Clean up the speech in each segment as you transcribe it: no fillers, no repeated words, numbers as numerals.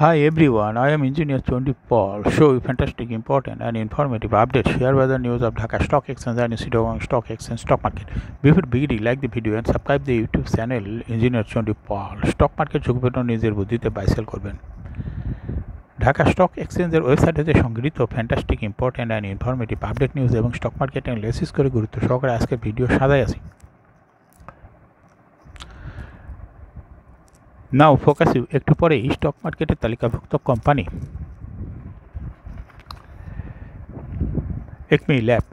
Hi everyone, I am Engineer Chondi Paul. Show you fantastic, important and informative updates shared by the news of Dhaka Stock Exchange and Chittagong Stock Exchange stock market. Before beginning, like the video and subscribe the YouTube channel Engineer Chondi Paul. Stock market ঝুঁকিপূর্ণ নিজের বুদ্ধিতে buy sell করবেন। Dhaka stock এক্সচেঞ্জের ওয়েবসাইটে সংগৃহীত fantastic, important and informative update news এবং stock market analysis করে গুরুত্ব সহকারে আজকের ভিডিও সাজাই আছি। নাও ফোকাস একটু পরেই স্টক মার্কেটের তালিকাভুক্ত কোম্পানি একমি ল্যাব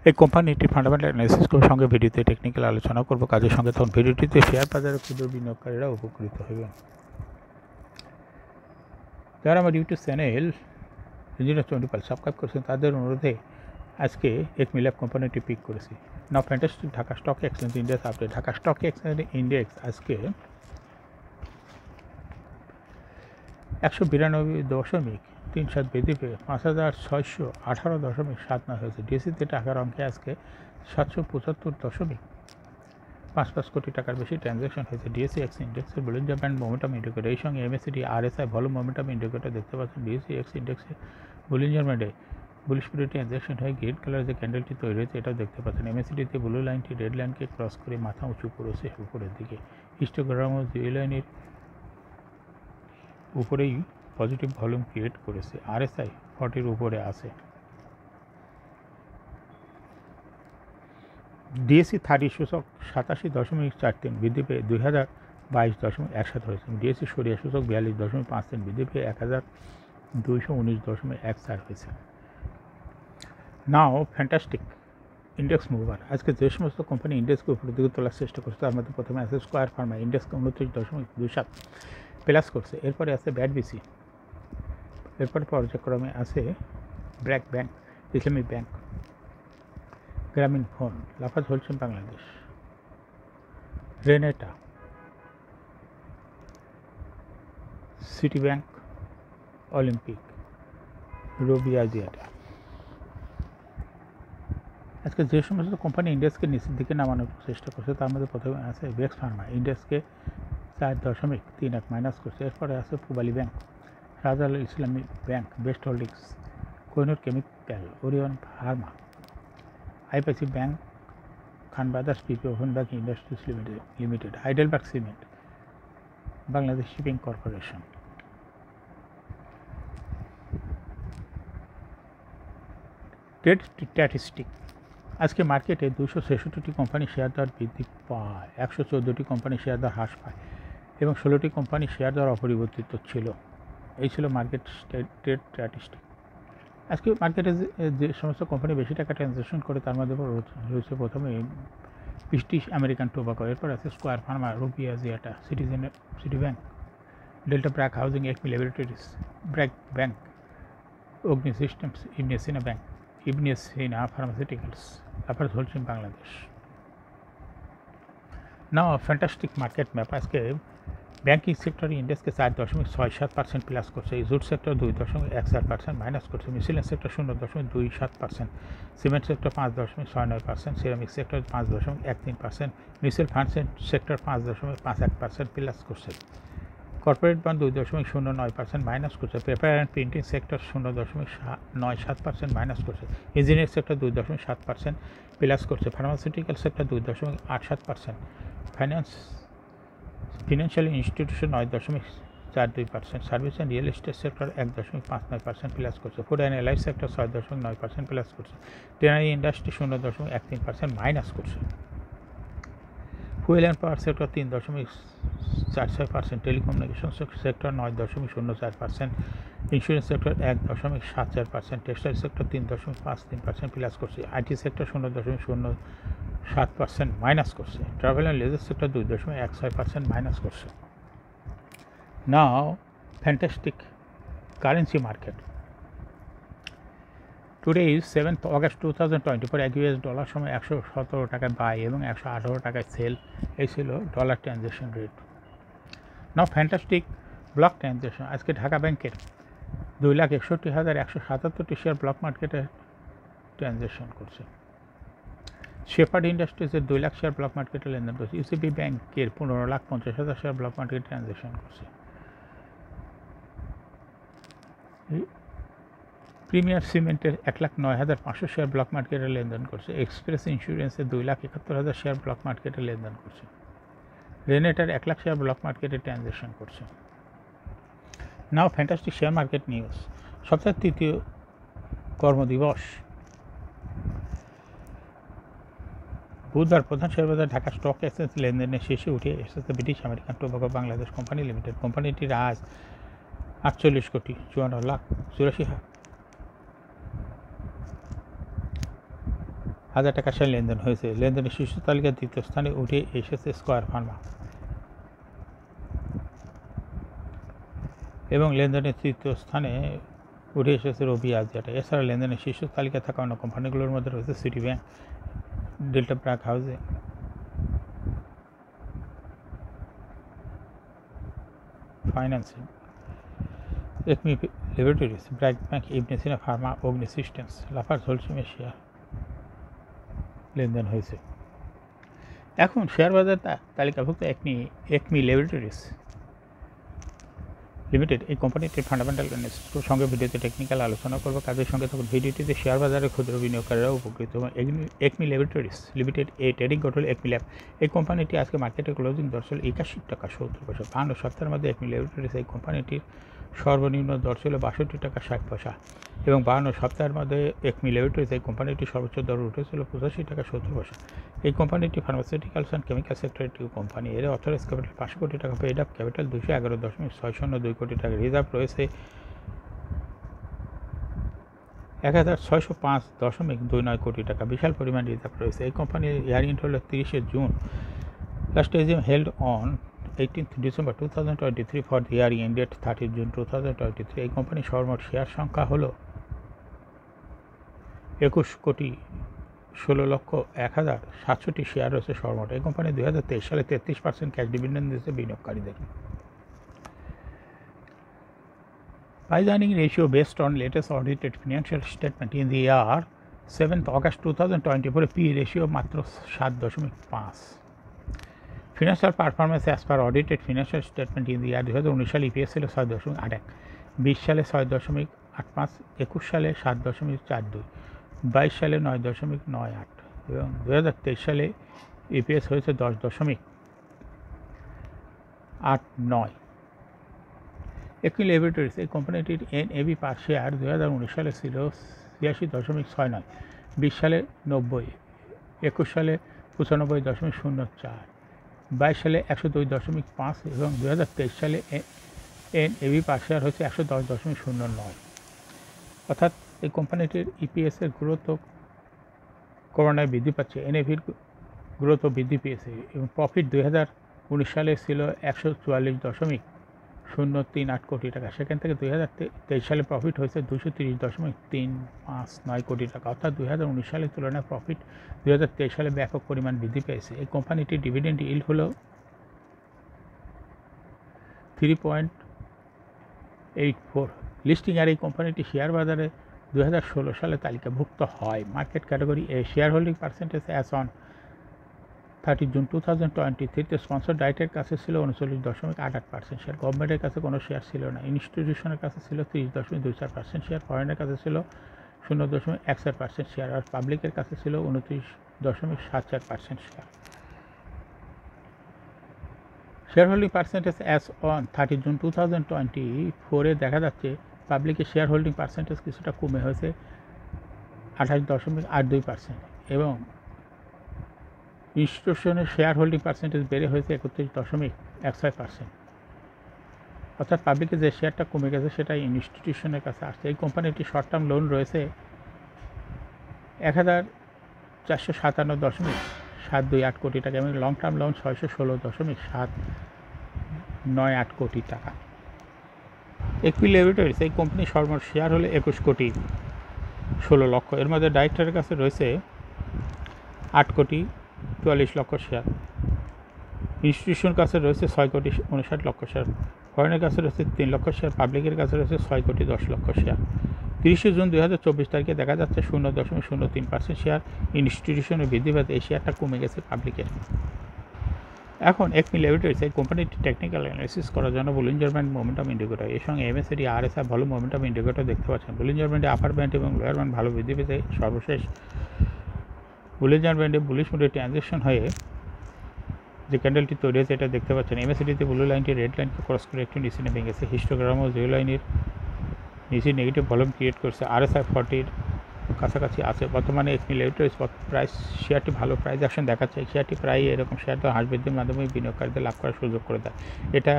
এই কোম্পানিটির ফান্ডামেন্টাল অ্যানালাইসিস করে সঙ্গে ভিডিওতে টেকনিক্যাল আলোচনা করব কাজের সঙ্গে, তখন ভিডিওটিতে শেয়ার বাজারের ক্ষুদ্র বিনিয়োগকারীরা উপকৃত হবেন। যারা আমার YouTube channel engineer Chandi Pal subscribe করেছেন তাদের অনুরোধে আজকে একমি ল্যাব কোম্পানিটি পিক করেছি। Now fantastic Dhaka stock exchange index update. Dhaka stock exchange index আজকে 192.37 বৃদ্ধি পেয়ে 5,618.79 হয়েছে। ডিএসসিতে টাকার অঙ্কে আজকে 775.55 কোটি টাকার বেশি ট্রানজ্যাকশন হয়েছে। ডিএসসি এক্স ইন্ডেক্সের বলিঞ্জার ব্যান্ড মোমেন্টাম ইন্ডিকেটর, এই সঙ্গে MSCD RSI volume momentum indicator দেখতে পাচ্ছেন। ডিএসসি এক্স ইন্ডেক্সে বলিঞ্জার ব্যান্ডে বুলিশ পিরিয়ড ট্রানজ্যাকশন হয়ে গ্রিন কালার যে ক্যান্ডেলটি তৈরি হয়েছে এটাও দেখতে পাচ্ছেন। এমএসসিডিতে ব্লু লাইনটি রেড লাইনকে ক্রস করে মাথা উঁচু করেছে উপরের দিকে। হিস্টোগ্রামও জিরো লাইনের উপরেই পজিটিভ ভলিউম ক্রিয়েট করেছে। আরএসআই 40-র উপরে আছে। ডিএসসি 30 সূচক 87.43 বৃদ্ধি পেয়ে 2022.17 হয়েছে। ডিএসসি সরিয়া সূচক 42.53 বৃদ্ধি পেয়ে 1219.14 হয়েছে। নাও ফ্যান্টাস্টিক ইন্ডেক্স মুভার। আজকে যে সমস্ত কোম্পানি ইন্ডেক্সকে উপরের দিকে তোলার চেষ্টা করছে তার মধ্যে প্রথমে আছে স্কয়ার ফার্মা, ইন্ডেক্সকে 29.27 প্লাস করছে। এরপরে আছে ব্যাডবিসি, এরপরে পর্যায়ক্রমে আছে BRAC bank, Islami bank, Grameen phone, Lafarge Holcim Bangladesh, Renata, city bank, Olympic, রবিয়াজিয়াটা। আজকে যে সমস্ত কোম্পানি ইন্ডেক্সকে নিচের দিকে নামানোর চেষ্টা করছে তার মধ্যে প্রথমে আছে বেক্স ফার্মা, ইন্ডেক্সকে 4.31 মাইনাস করছে। এরপরে আছে পূবালী ব্যাংক, রাজাল Islami bank, best holdings, Kohinoor chemical, Orion pharma, IPIC bank, Khan brothers, PP woven bank industries limited, Heidelberg cement, Bangladesh shipping corporation. Trade statistic. আজকে মার্কেটে 266টি কোম্পানি শেয়ার দর বৃদ্ধি পায়, 114টি কোম্পানি শেয়ার দর হ্রাস পায় এবং 16টি কোম্পানি শেয়ার দর অপরিবর্তিত ছিল। এই ছিল মার্কেট ট্রেড স্ট্যাটিস্টিক। আজকে মার্কেটে যে সমস্ত কোম্পানি বেশি টাকা ট্রানজ্যাকশন করে তার মধ্যে রয়েছে প্রথমে ব্রিটিশ আমেরিকান টোবাকো, এরপর আছে স্কয়ার ফার্মা, রুপিয়াজিয়াটা, city bank, delta BRAC housing, Acme laboratories, BRAC bank, Agni systems, Ibn Sina bank, Ibn Sina pharmaceuticals, Lafarge Holcim Bangladesh. Now fantastic market map. আজকে ব্যাংকিং সেক্টর ইন্ডেক্সকে 4.67% প্লাস করছে। জুট সেক্টর 2.14% মাইনাস করছে। Miscellaneous sector 0.27%, cement sector 5.69%, ceramic sector 5.13%, mutual fund sector 5.51% plus করছে। Corporate bond 2.09% minus করছে। Paper and printing sector 0.97% minus করছে। Engineering sector 2.7% plus করছে। Pharmaceutical sector 2.87%, financial institution 9.42%, service and real estate sector 1.59% plus করছে। Food and allied sector 6.9% plus করছে। Tannery industry 0.13% minus করছে। Fuel and power sector 3.46%, telecommunication sector 9.04%, insurance sector 1.74%, textile sector 3.53% plus করছে। IT sector 0.07% minus করছে। Travel and leisure sector 2.16% minus করছে। Now fantastic currency market. Today is 7th August 2024। এক US dollar সময় 117 টাকায় by এবং 118 টাকায় sell. এই ছিল ডলার ট্রানজ্যাকশন রেট। নাও ফ্যান্টাস্টিক ব্লক ট্রানজ্যাকশন। আজকে ঢাকা ব্যাংকের 2,61,177টি শেয়ার ব্লক মার্কেটে ট্রানজ্যাকশন করছে। শেপার্ড ইন্ডাস্ট্রিজের 2 লাখ শেয়ার ব্লক মার্কেটে লেনদেন করছে। ইউসিবি ব্যাংকের 15,50,000 শেয়ার ব্লক মার্কেটে ট্রানজ্যাকশন করছে। প্রিমিয়ার সিমেন্টের 1,09,500 শেয়ার ব্লক মার্কেটে লেনদেন করছে। এক্সপ্রেস ইন্স্যুরেন্সের 2,71,000 শেয়ার ব্লক মার্কেটে লেনদেন করছে। রেনেটার 1 লাখ শেয়ার ব্লক মার্কেটে ট্রানজ্যাকশন করছে। Now fantastic share market news. সপ্তাহের তৃতীয় কর্মদিবস বুধবার প্রধান শেয়ার বাজার ঢাকা স্টক এক্সচেঞ্জ লেনদেনের শীর্ষে উঠে এসেছে British American tobacco Bangladesh company limited. কোম্পানিটির আজ 48,54,00,000 টাকার শেয়ার লেনদেন হয়েছে। লেনদেনের শীর্ষ তালিকার দ্বিতীয় স্থানে উঠে এসেছে স্কয়ার ফার্মা এবং লেনদেনের তৃতীয় স্থানে উঠে এসেছে রবি আজিয়াটা। এছাড়া লেনদেনের শীর্ষ তালিকায় থাকা অন্য কোম্পানিগুলোর মধ্যে রয়েছে city bank, delta BRAC housing, financing, Acme laboratories, BRAC bank, Ibn Sina pharma, Agni systems, Lafarge হোলসেমের শেয়ার লেনদেন হয়েছে। এখন শেয়ার বাজার তালিকাভুক্ত একমি ল্যাবরেটরিজ লিমিটেড এই কোম্পানিটির ফান্ডামেন্টাল অ্যানালিসিসের সঙ্গে ভিডিওতে টেকনিক্যাল আলোচনা করব। কাজের সঙ্গে তখন ভিডিওটিতে শেয়ার বাজারের ক্ষুদ্র বিনিয়োগকারীরা উপকৃত এবং একমি ল্যাবরেটরিজ লিমিটেড এই ট্রেডিং কন্ট্রোল একমি ল্যাব এই কোম্পানিটি আজকে মার্কেটে ক্লোজিং দর ছিল 81 টাকা 70 পয়সা। 52 সপ্তাহের মধ্যে একমি ল্যাবরেটরিজ এই কোম্পানিটির সর্বনিম্ন দর ছিল 62 টাকা 60 পয়সা এবং 52 সপ্তাহের মধ্যে একমি ল্যাবরেটরিজ এই কোম্পানিটির সর্বোচ্চ দর উঠেছিল 85 টাকা 70 পয়সা। এই কোম্পানিটি ফার্মাসিউটিক্যালস অ্যান্ড কেমিক্যাল সেক্টরের একটি কোম্পানি। এর অথরাইজ ক্যাপিটাল 500 কোটি টাকা, পেড আপ ক্যাপিটাল 211.602 কোটি টাকা, রিজার্ভ রয়েছে 1,605.29 কোটি টাকা, বিশাল পরিমাণ রিজার্ভ রয়েছে। এই কোম্পানির ইয়ারিং হল 30 June. Last AGM held on 18 December 2023 for the earring ended 30 June 2023। এই কোম্পানির সর্বমোট শেয়ার সংখ্যা হল 21,16,01,700 শেয়ার রয়েছে সর্বমোট। এই কোম্পানি 2023 সালে 33% ক্যাশ ডিভিডেন্ড দিয়েছে বিনিয়োগকারীদের। Price earning ratio based on latest audited financial statement in the year 7th August 2024 P ratio মাত্র 7.5। Financial performance as per audited financial statement in the year 2019 সালে EPS ছিল 6.81, 20 সালে 6.85, 21 সালে 7.42, 22 সালে 9.98 এবং 2023 সালে EPS হয়েছে 10.89। একমি ল্যাবরেটরিজ এই কোম্পানিটির NAV পার শেয়ার 2019 সালে ছিল 86.69, 20 সালে 90, 21 সালে 95.04, 22 সালে 102.5 এবং 2023 সালে NAV পার শেয়ার হচ্ছে 110.09। অর্থাৎ এই কোম্পানিটির EPS-এর গ্রোথ করোনায় বৃদ্ধি পাচ্ছে, NAV-র গ্রোথও বৃদ্ধি পেয়েছে এবং প্রফিট 2019 সালে ছিল 144.038 কোটি টাকা, সেখান থেকে 2023 সালে প্রফিট হয়েছে 230.359 কোটি টাকা। অর্থাৎ 2019 সালের তুলনায় প্রফিট 2023 সালে ব্যাপক পরিমাণ বৃদ্ধি পেয়েছে। এই কোম্পানিটির ডিভিডেন্ড ইল্ড হল 3.84। লিস্টিং আর এই কোম্পানিটি শেয়ার বাজারে 2016 সালে তালিকাভুক্ত হয়। Market category A share holding percentage as on 30 June 2023 sponsor ডাইরেক্টের কাছে ছিল 39.88% শেয়ার, গভর্নমেন্টের কাছে কোনো শেয়ার ছিল না, ইনস্টিটিউশনের কাছে ছিল 30.24% শেয়ার, ফরেনের কাছে ছিল 0.14% শেয়ার আর পাবলিকের কাছে ছিল 29.74% share. Share holding percentage as on 30 June 2024 দেখা যাচ্ছে পাবলিকের শেয়ার হোল্ডিং পার্সেন্টেজ কিছুটা কমে হয়েছে 28.82% এবং ইনস্টিটিউশনের শেয়ার হোল্ডিং পার্সেন্টেজ বেড়ে হয়েছে 31.16%। অর্থাৎ পাবলিকের যে শেয়ারটা কমে গেছে সেটা ইনস্টিটিউশনের কাছে আসছে। এই কোম্পানিটি শর্ট টার্ম লোন রয়েছে 1,457.728 কোটি টাকা এবং লং টার্ম লোন 616.798 কোটি টাকা। একমি ল্যাবরেটরিজ এই কোম্পানির সর্বমোট শেয়ার হলো 21,16,00,000। এর মধ্যে ডাইরেক্টরের কাছে রয়েছে 8,44,00,000 শেয়ার, ইনস্টিটিউশনের কাছে রয়েছে 6,59,00,000 শেয়ার, ফরেনের কাছে রয়েছে 3,00,000 শেয়ার, পাবলিকের কাছে রয়েছে 6,10,00,000 শেয়ার। 30 জুন 2024 তারিখে দেখা যাচ্ছে 0.03% শেয়ার ইনস্টিটিউশনে বৃদ্ধি পেতে এই শেয়ারটা কমে গেছে পাবলিকের। এখন একমি ল্যাবরেটরিজ এই কোম্পানিটি টেকনিক্যাল অ্যানালিসিস করার জন্য বলিঞ্জার ব্যান্ড মোমেন্টাম ইন্ডিকেটর এর সঙ্গে এমএসিডি আরএসআই ভালো মোমেন্টাম ইন্ডিকেটর দেখতে পাচ্ছেন। বলিঞ্জার ব্যান্ডে আপার ব্যান্ড এবং লোয়ার ব্যান্ড ভালো বৃদ্ধি পেতে সর্বশেষ বলিঞ্জার ব্যান্ডে বুলিশ মোডে ট্রানজিশন হয়ে যে ক্যান্ডেলটি তৈরি হয়েছে এটা দেখতে পাচ্ছেন। এমএসিডিতে ব্লু লাইনটি রেড লাইনকে ক্রস করে একটু নিচে নেমে গেছে। হিস্টোগ্রামও জিরো লাইনের নিচে নেগেটিভ ভলিউম ক্রিয়েট করছে। আরএসআই 40 কাছাকাছি আছে। বর্তমানে একমি ল্যাবরেটরিজ প্রাইস শেয়ারটি ভালো প্রাইস অ্যাকশন দেখাচ্ছে। শেয়ারটি প্রায় এরকম শেয়ার তো হ্রাস বৃদ্ধির মাধ্যমে বিনিয়োগকারীদের লাভ করার সুযোগ করে দেয়। এটা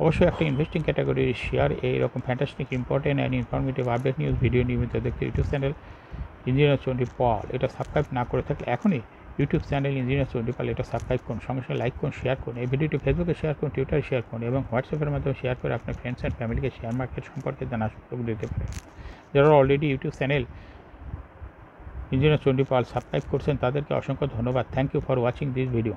অবশ্যই একটা ইনভেস্টিং ক্যাটাগরির শেয়ার। এইরকম fantastic important and informative update news video নিয়মিত দেখতে ইউটিউব চ্যানেল ইঞ্জিনিয়ার চণ্ডী পাল এটা সাবস্ক্রাইব না করে থাকলে এখনই ইউটিউব চ্যানেল ইঞ্জিনিয়ার চণ্ডী পাল এটা সাবস্ক্রাইব করুন, সঙ্গে সঙ্গে লাইক করুন, শেয়ার করুন। এই ভিডিওটি ফেসবুকে শেয়ার করুন, টুইটারে শেয়ার করুন এবং হোয়াটসঅ্যাপের মাধ্যমে শেয়ার করে আপনার ফ্রেন্ডস অ্যান্ড ফ্যামিলিকে শেয়ার মার্কেট সম্পর্কে জানার সুযোগ দিতে পারেন। যারা already YouTube channel engineer Chandi Pal subscribe করছেন তাদেরকে অসংখ্য ধন্যবাদ। Thank you for watching this video.